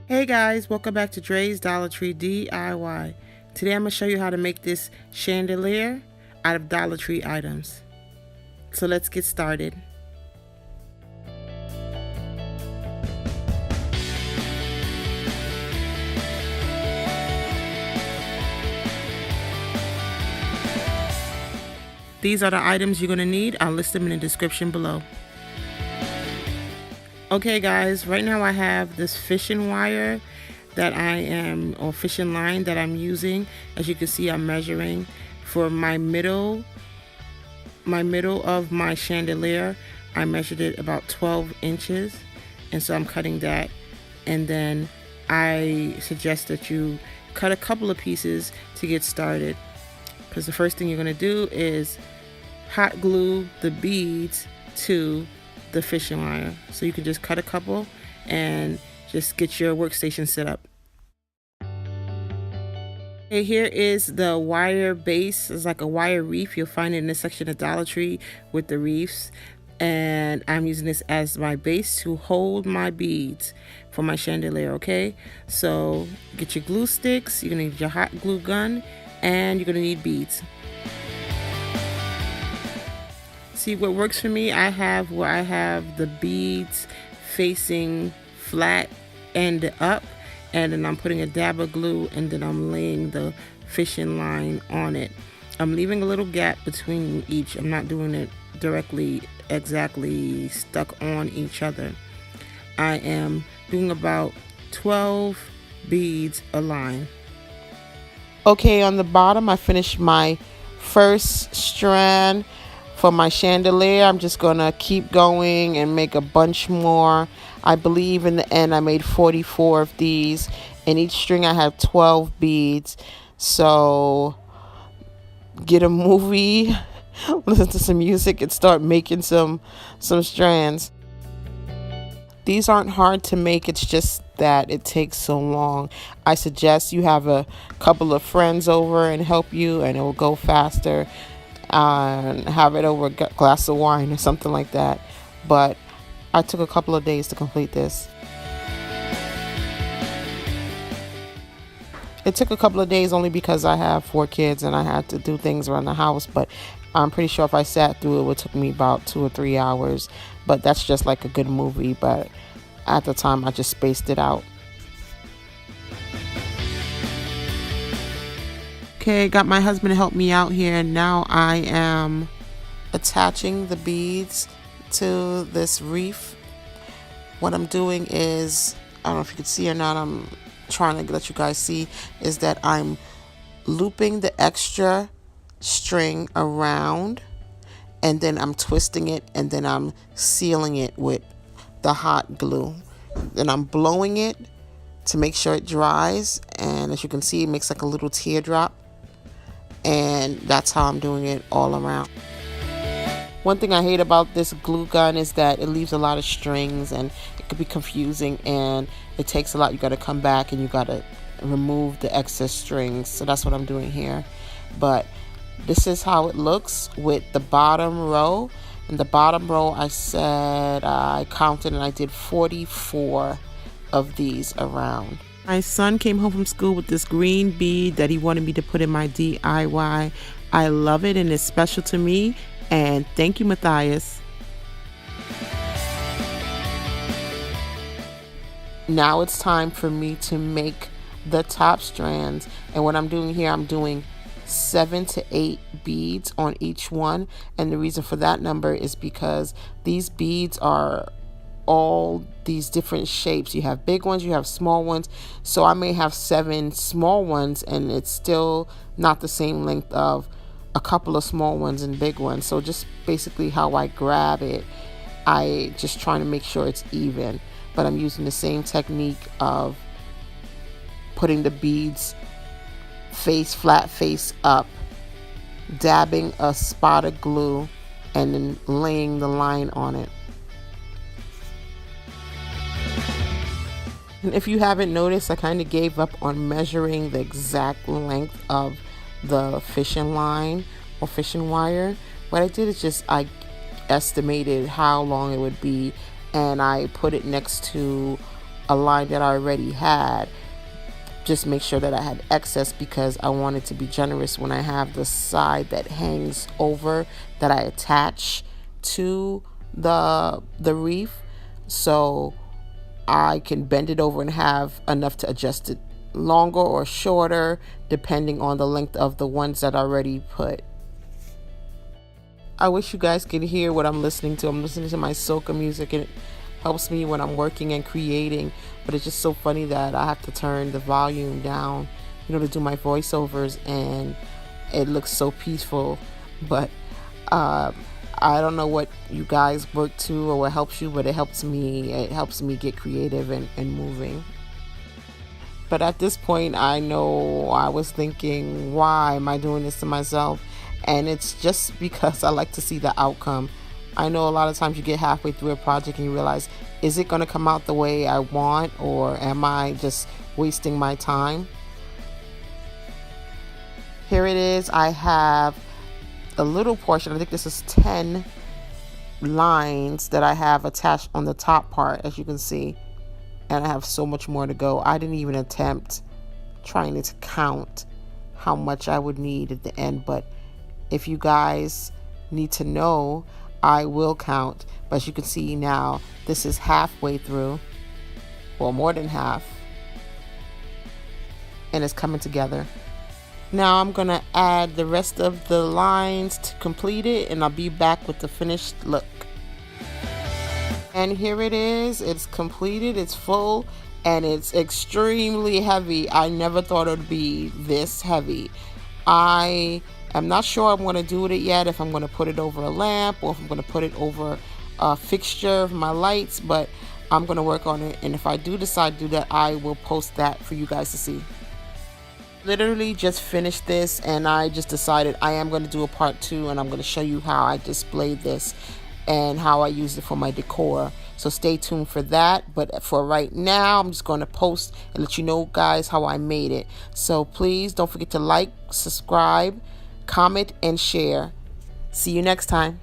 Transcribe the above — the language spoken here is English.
Hey guys, welcome back to Dre's DollarTree DIY. Today I'm going to show you how to make this chandelier out of Dollar Tree items. So let's get started. These are the items you're going to need. I'll list them in the description below. Okay guys, right now I have this fishing wire or fishing line that I'm using. As you can see, I'm measuring for my middle of my chandelier. I measured it about 12 inches, and so I'm cutting that. And then I suggest that you cut a couple of pieces to get started, because the first thing you're going to do is hot glue the beads to the fishing wire. So you can just cut a couple and just get your workstation set up. Okay, here is the wire base. It's like a wire wreath. You'll find it in the section of Dollar Tree with the wreaths. And I'm using this as my base to hold my beads for my chandelier, okay? So get your glue sticks, you're gonna need your hot glue gun, and you're gonna need beads. See, what works for me, I have the beads facing flat and up, and then I'm putting a dab of glue, and then I'm laying the fishing line on it. I'm leaving a little gap between each. I'm not doing it directly exactly stuck on each other. I am doing about 12 beads a line. Okay, on the bottom I finished my first strand for my chandelier. I'm just gonna keep going and make a bunch more. I believe in the end I made 44 of these. In each string I have 12 beads. So get a movie, listen to some music, and start making some strands. These aren't hard to make, it's just that it takes so long. I suggest you have a couple of friends over and help you, and it will go faster. Have it over a glass of wine or something like that. But I took a couple of days to complete this. It took a couple of days only because I have 4 kids and I had to do things around the house, but I'm pretty sure if I sat through it would take me about 2 or 3 hours. But that's just like a good movie, but at the time I just spaced it out. Okay, got my husband to help me out here, and now I am attaching the beads to this wreath. What I'm doing is, I don't know if you can see or not, I'm trying to let you guys see, is that I'm looping the extra string around, and then I'm twisting it, and then I'm sealing it with the hot glue. Then I'm blowing it to make sure it dries, and as you can see, it makes like a little teardrop. And that's how I'm doing it all around. One thing I hate about this glue gun is that it leaves a lot of strings, and it could be confusing, and it takes a lot. You got to come back and you got to remove the excess strings. So that's what I'm doing here. But this is how it looks with the bottom row. And the bottom row, I said I counted and I did 44 of these around. My son came home from school with this green bead that he wanted me to put in my DIY. I love it, and it's special to me. And thank you, Matthias. Now it's time for me to make the top strands. And what I'm doing here, I'm doing 7 to 8 beads on each one. And the reason for that number is because these beads are all these different shapes. You have big ones, you have small ones. So I may have 7 small ones, and it's still not the same length of a couple of small ones and big ones. So just basically how I grab it, I just trying to make sure it's even. But I'm using the same technique of putting the beads flat face up, dabbing a spot of glue, and then laying the line on it. And if you haven't noticed, I kind of gave up on measuring the exact length of the fishing line or fishing wire. What I did is just I estimated how long it would be, and I put it next to a line that I already had. Just make sure that I had excess because I wanted to be generous when I have the side that hangs over that I attach to the wreath, so I can bend it over and have enough to adjust it longer or shorter depending on the length of the ones that I already put. I wish you guys could hear what I'm listening to. I'm listening to my soca music, and it helps me when I'm working and creating. But it's just so funny that I have to turn the volume down, to do my voiceovers, and it looks so peaceful. But I don't know what you guys work to or what helps you, but it helps me. It helps me get creative and moving. But at this point, I know I was thinking, why am I doing this to myself? And it's just because I like to see the outcome. I know a lot of times you get halfway through a project and you realize, is it going to come out the way I want, or am I just wasting my time? Here it is. I have a little portion. I think this is 10 lines that I have attached on the top part, as you can see. And I have so much more to go. I didn't even attempt trying to count how much I would need at the end, but if you guys need to know, I will count. But as you can see now, this is halfway through, well, more than half, and it's coming together. Now I'm gonna add the rest of the lines to complete it, and I'll be back with the finished look. And here it is. It's completed, it's full, and it's extremely heavy. I never thought it would be this heavy. I'm not sure I'm going to do it yet, if I'm going to put it over a lamp or if I'm going to put it over a fixture of my lights, but I'm going to work on it. And if I do decide to do that, I will post that for you guys to see. Literally just finished this, and I just decided I am going to do a part 2, and I'm going to show you how I displayed this and how I used it for my decor. So stay tuned for that. But for right now, I'm just going to post and let you know, guys, how I made it. So please don't forget to like, subscribe, comment, and share. See you next time.